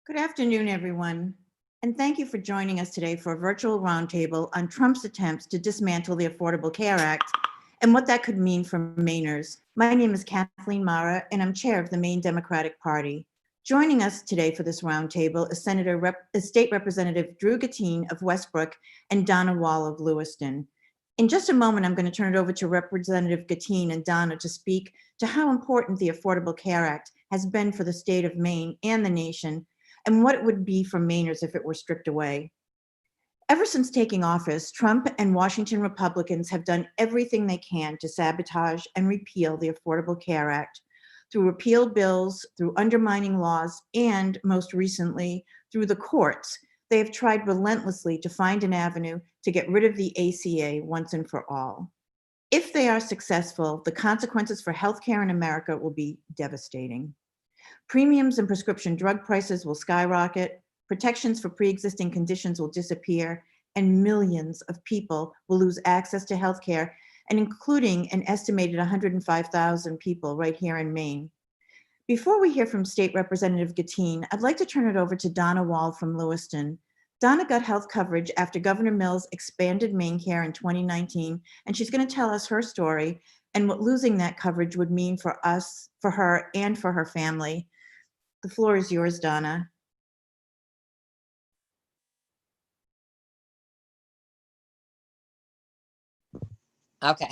Good afternoon, everyone, and thank you for joining us today for a virtual roundtable on Trump's attempts to dismantle the Affordable Care Act and what that could mean for Mainers. My name is Kathleen Marra, and I'm chair of the Maine Democratic Party. Joining us today for this roundtable is State Representative Drew Gattine of Westbrook and Donna Wall of Lewiston. In just a moment, I'm going to turn it over to Representative Gattine and Donna to speak to how important the Affordable Care Act has been for the state of Maine and the nation, and what it would be for Mainers if it were stripped away. Ever since taking office, Trump and Washington Republicans have done everything they can to sabotage and repeal the Affordable Care Act through repeal bills, through undermining laws, and most recently, through the courts. They have tried relentlessly to find an avenue to get rid of the ACA once and for all. If they are successful, the consequences for healthcare in America will be devastating. Premiums and prescription drug prices will skyrocket, protections for pre-existing conditions will disappear, and millions of people will lose access to healthcare, and including an estimated 105,000 people right here in Maine. Before we hear from State Representative Gattine, I'd like to turn it over to Donna Wall from Lewiston. Donna got health coverage after Governor Mills expanded MaineCare in 2019, and she's going to tell us her story and what losing that coverage would mean for us, for her, and for her family. The floor is yours, Donna. Okay,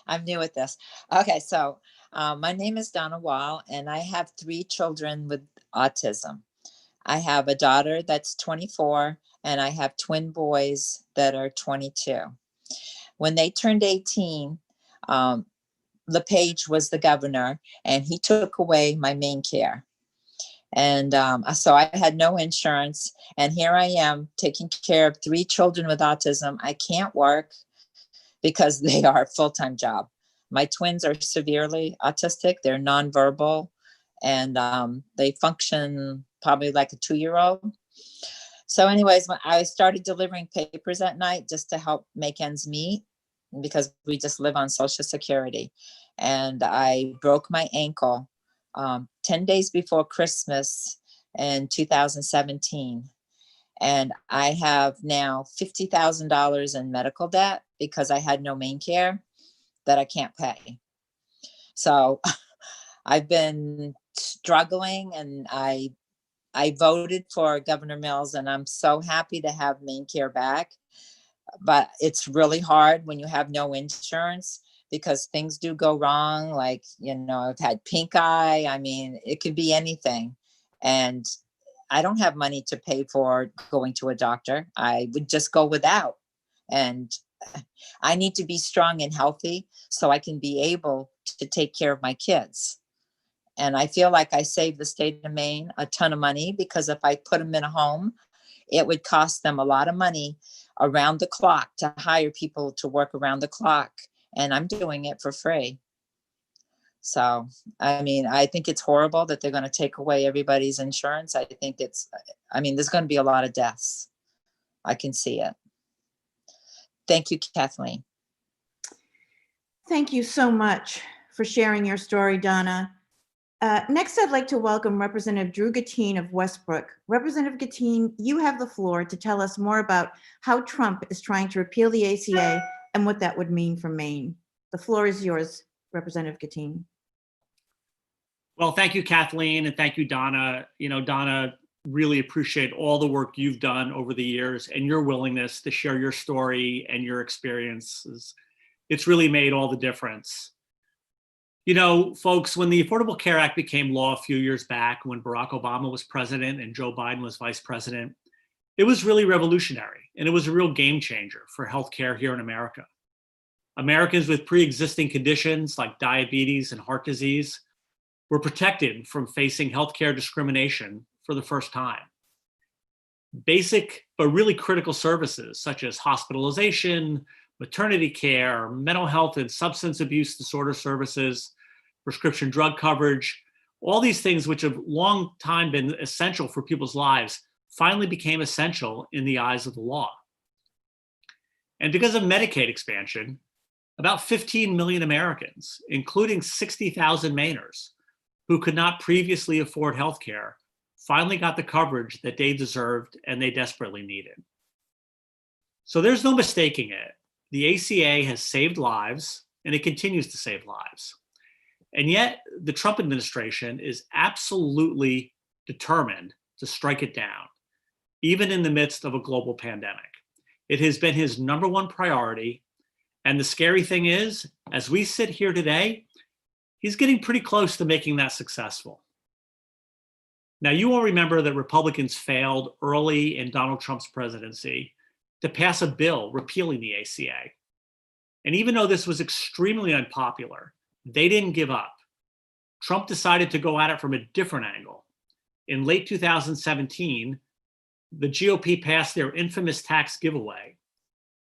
I'm new at this. Okay, so my name is Donna Wall, and I have 3 children with autism. I have a daughter that's 24, and I have twin boys that are 22. When they turned 18, LePage was the governor, and he took away my MaineCare. And so I had no insurance, and here I am taking care of 3 children with autism. I can't work because they are a full-time job. My twins are severely autistic. They're nonverbal, and they function probably like a 2-year-old. So anyways, when I started delivering papers at night just to help make ends meet, because we just live on Social Security. And I broke my ankle 10 days before Christmas in 2017. And I have now $50,000 in medical debt because I had no MaineCare that I can't pay. So I've been struggling, and I voted for Governor Mills, and I'm so happy to have MaineCare back. But it's really hard when you have no insurance, because things do go wrong. Like, I've had pink eye. I mean, it could be anything. And I don't have money to pay for going to a doctor. I would just go without. And I need to be strong and healthy so I can be able to take care of my kids. And I feel like I saved the state of Maine a ton of money, because if I put them in a home, it would cost them a lot of money around the clock to hire people to work around the clock. And I'm doing it for free. So, I mean, I think it's horrible that they're going to take away everybody's insurance. I think there's going to be a lot of deaths. I can see it. Thank you, Kathleen. Thank you so much for sharing your story, Donna. Next, I'd like to welcome Representative Drew Gattine of Westbrook. Representative Gattine, you have the floor to tell us more about how Trump is trying to repeal the ACA and what that would mean for Maine. The floor is yours, Representative Gattine. Well, thank you, Kathleen, and thank you, Donna. Donna, really appreciate all the work you've done over the years and your willingness to share your story and your experiences. It's really made all the difference. Folks, when the Affordable Care Act became law a few years back, when Barack Obama was president and Joe Biden was vice president, it was really revolutionary, and it was a real game changer for healthcare here in America. Americans with pre-existing conditions like diabetes and heart disease were protected from facing healthcare discrimination for the first time. Basic but really critical services such as hospitalization, maternity care, mental health and substance abuse disorder services, prescription drug coverage, all these things which have long time been essential for people's lives finally became essential in the eyes of the law. And because of Medicaid expansion, about 15 million Americans, including 60,000 Mainers, who could not previously afford health care, finally got the coverage that they deserved and they desperately needed. So there's no mistaking it. The ACA has saved lives and it continues to save lives. And yet the Trump administration is absolutely determined to strike it down, even in the midst of a global pandemic. It has been his number one priority. And the scary thing is, as we sit here today, he's getting pretty close to making that successful. Now, you will remember that Republicans failed early in Donald Trump's presidency to pass a bill repealing the ACA. And even though this was extremely unpopular, they didn't give up. Trump decided to go at it from a different angle. In late 2017, the GOP passed their infamous tax giveaway,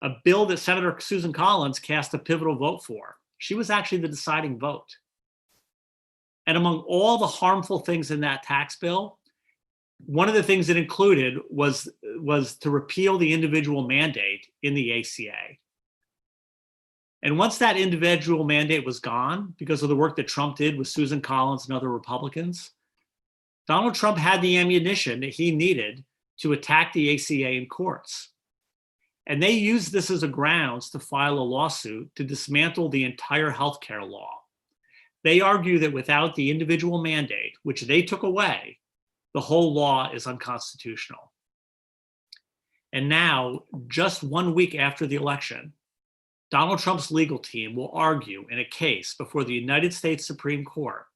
a bill that Senator Susan Collins cast a pivotal vote for. She was actually the deciding vote. And among all the harmful things in that tax bill, one of the things it included was to repeal the individual mandate in the ACA. And once that individual mandate was gone, because of the work that Trump did with Susan Collins and other Republicans, Donald Trump had the ammunition that he needed to attack the ACA in courts. And they used this as a grounds to file a lawsuit to dismantle the entire healthcare law. They argue that without the individual mandate, which they took away, the whole law is unconstitutional. And now, just 1 week after the election, Donald Trump's legal team will argue in a case before the United States Supreme Court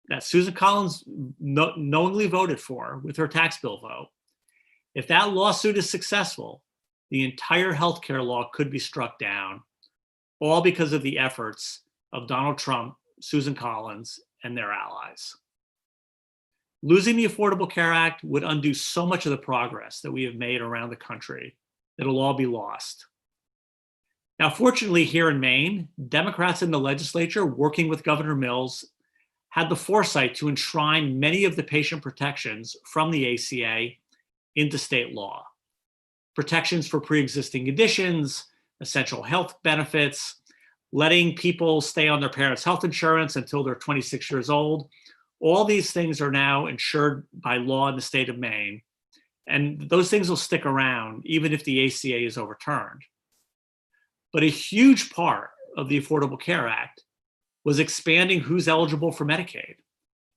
that Susan Collins knowingly voted for with her tax bill vote. If that lawsuit is successful, the entire healthcare law could be struck down, all because of the efforts of Donald Trump, Susan Collins, and their allies. Losing the Affordable Care Act would undo so much of the progress that we have made around the country. It'll all be lost. Now, fortunately, here in Maine, Democrats in the legislature, working with Governor Mills, had the foresight to enshrine many of the patient protections from the ACA into state law. Protections for pre-existing conditions, essential health benefits, letting people stay on their parents' health insurance until they're 26 years old. All these things are now insured by law in the state of Maine. And those things will stick around even if the ACA is overturned. But a huge part of the Affordable Care Act was expanding who's eligible for Medicaid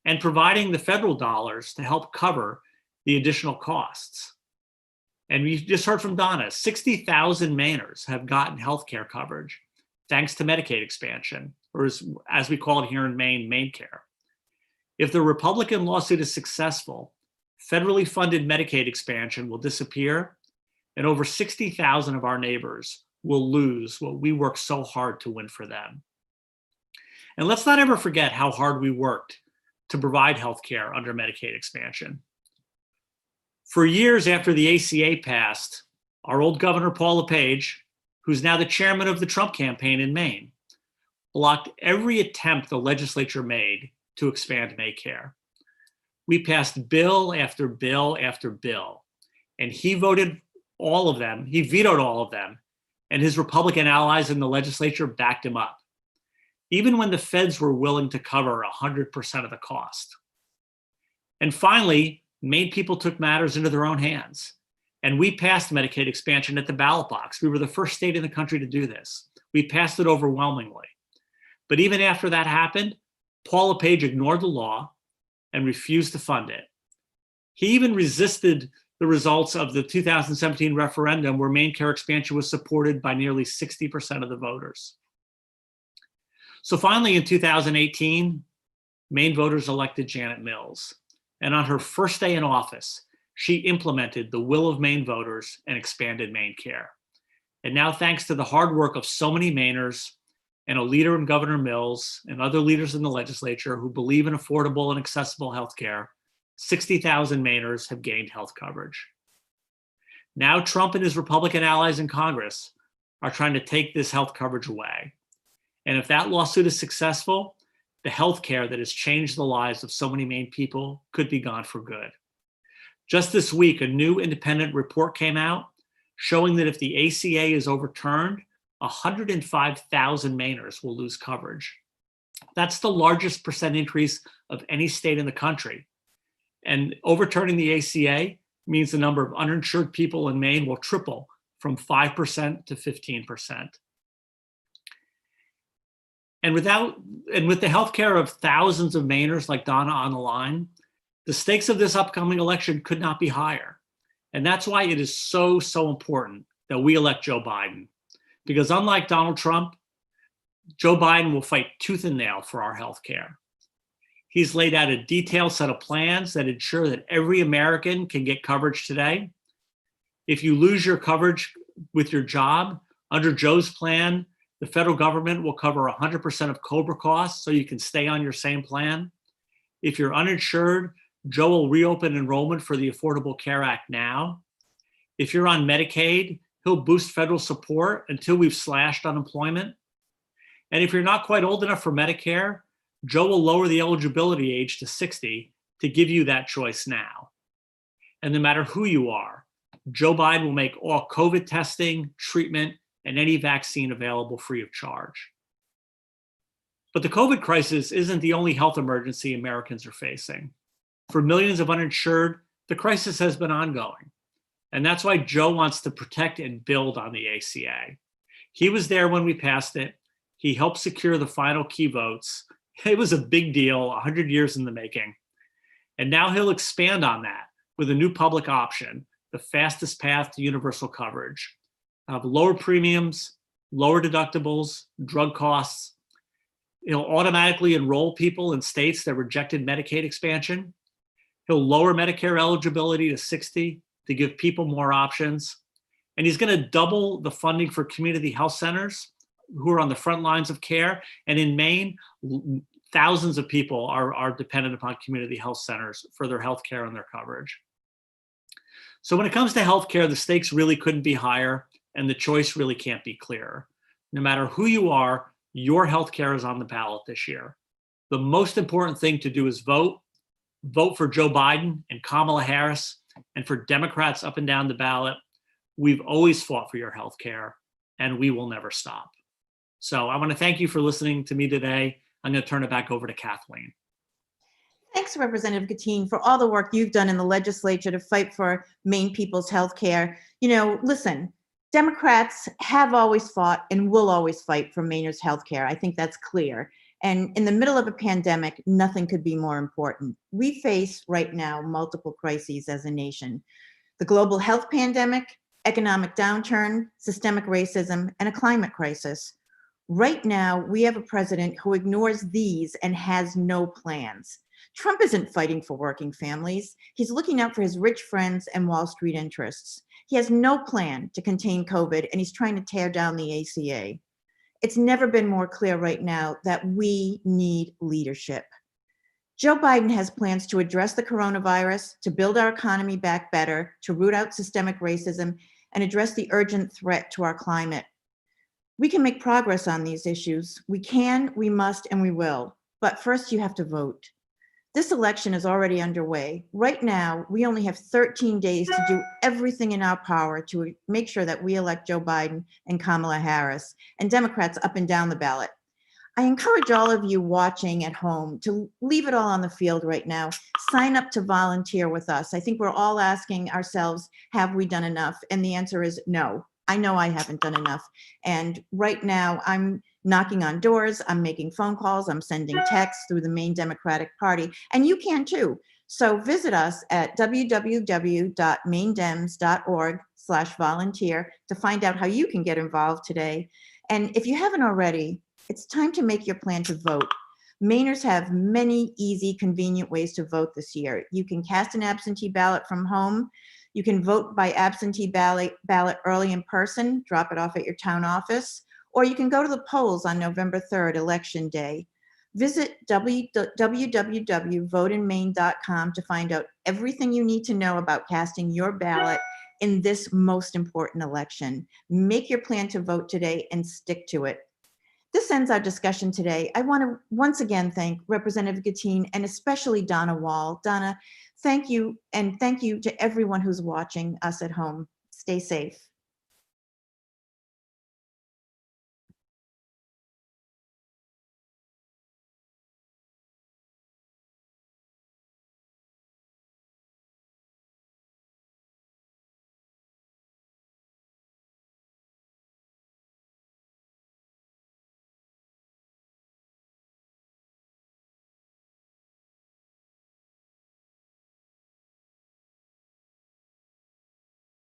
and providing the federal dollars to help cover the additional costs. And we just heard from Donna, 60,000 Mainers have gotten healthcare coverage thanks to Medicaid expansion, or as we call it here in Maine, MaineCare. If the Republican lawsuit is successful, federally funded Medicaid expansion will disappear, and over 60,000 of our neighbors will lose what we worked so hard to win for them. And let's not ever forget how hard we worked to provide healthcare under Medicaid expansion. For years after the ACA passed, our old Governor Paul LePage, who's now the chairman of the Trump campaign in Maine, blocked every attempt the legislature made to expand Medicare. We passed bill after bill after bill, and he voted all of them, he vetoed all of them, and his Republican allies in the legislature backed him up, even when the feds were willing to cover 100% of the cost. And finally, Maine people took matters into their own hands, and we passed Medicaid expansion at the ballot box. We were the first state in the country to do this. We passed it overwhelmingly. But even after that happened, Paul LePage ignored the law and refused to fund it. He even resisted the results of the 2017 referendum where MaineCare expansion was supported by nearly 60% of the voters. So finally in 2018, Maine voters elected Janet Mills. And on her first day in office, she implemented the will of Maine voters and expanded MaineCare. And now, thanks to the hard work of so many Mainers and a leader in Governor Mills and other leaders in the legislature who believe in affordable and accessible healthcare, 60,000 Mainers have gained health coverage. Now Trump and his Republican allies in Congress are trying to take this health coverage away. And if that lawsuit is successful, the healthcare that has changed the lives of so many Maine people could be gone for good. Just this week, a new independent report came out showing that if the ACA is overturned, 105,000 Mainers will lose coverage. That's the largest percent increase of any state in the country. And overturning the ACA means the number of uninsured people in Maine will triple from 5% to 15%. And with the healthcare of thousands of Mainers like Donna on the line, the stakes of this upcoming election could not be higher. And that's why it is so, so important that we elect Joe Biden. Because unlike Donald Trump, Joe Biden will fight tooth and nail for our healthcare. He's laid out a detailed set of plans that ensure that every American can get coverage today. If you lose your coverage with your job, under Joe's plan, the federal government will cover 100% of COBRA costs so you can stay on your same plan. If you're uninsured, Joe will reopen enrollment for the Affordable Care Act now. If you're on Medicaid, he'll boost federal support until we've slashed unemployment. And if you're not quite old enough for Medicare, Joe will lower the eligibility age to 60 to give you that choice now. And no matter who you are, Joe Biden will make all COVID testing, treatment, and any vaccine available free of charge. But the COVID crisis isn't the only health emergency Americans are facing. For millions of uninsured, the crisis has been ongoing. And that's why Joe wants to protect and build on the ACA. He was there when we passed it. He helped secure the final key votes. It was a big deal, 100 years in the making. And now he'll expand on that with a new public option, the fastest path to universal coverage. Lower premiums, lower deductibles, drug costs. He'll automatically enroll people in states that rejected Medicaid expansion. He'll lower Medicare eligibility to 60 to give people more options. And he's going to double the funding for community health centers who are on the front lines of care. And in Maine, thousands of people are dependent upon community health centers for their health care and their coverage. So when it comes to healthcare, the stakes really couldn't be higher and the choice really can't be clearer. No matter who you are, your healthcare is on the ballot this year. The most important thing to do is vote. Vote for Joe Biden and Kamala Harris and for Democrats up and down the ballot. We've always fought for your healthcare and we will never stop. So I want to thank you for listening to me today. I'm going to turn it back over to Kathleen. Thanks, Representative Gattine, for all the work you've done in the legislature to fight for Maine people's health care. You know, listen, Democrats have always fought and will always fight for Mainers' health care. I think that's clear. And in the middle of a pandemic, nothing could be more important. We face right now multiple crises as a nation: the global health pandemic, economic downturn, systemic racism, and a climate crisis. Right now, we have a president who ignores these and has no plans. Trump isn't fighting for working families. He's looking out for his rich friends and Wall Street interests. He has no plan to contain COVID, and he's trying to tear down the ACA. It's never been more clear right now that we need leadership. Joe Biden has plans to address the coronavirus, to build our economy back better, to root out systemic racism, and address the urgent threat to our climate. We can make progress on these issues. We can, we must, and we will. But first, you have to vote. This election is already underway. Right now, we only have 13 days to do everything in our power to make sure that we elect Joe Biden and Kamala Harris and Democrats up and down the ballot. I encourage all of you watching at home to leave it all on the field right now. Sign up to volunteer with us. I think we're all asking ourselves, have we done enough? And the answer is no. I know I haven't done enough. And right now I'm knocking on doors, I'm making phone calls, I'm sending texts through the Maine Democratic Party, and you can too. So visit us at www.maindems.org/volunteer to find out how you can get involved today. And if you haven't already, it's time to make your plan to vote. Mainers have many easy, convenient ways to vote this year. You can cast an absentee ballot from home. You can vote by absentee ballot early in person, drop it off at your town office, or you can go to the polls on November 3rd, Election Day. Visit www.voteinmaine.com to find out everything you need to know about casting your ballot in this most important election. Make your plan to vote today and stick to it. This ends our discussion today. I want to once again thank Representative Gattine and especially Donna Wall. Donna, thank you, and thank you to everyone who's watching us at home. Stay safe.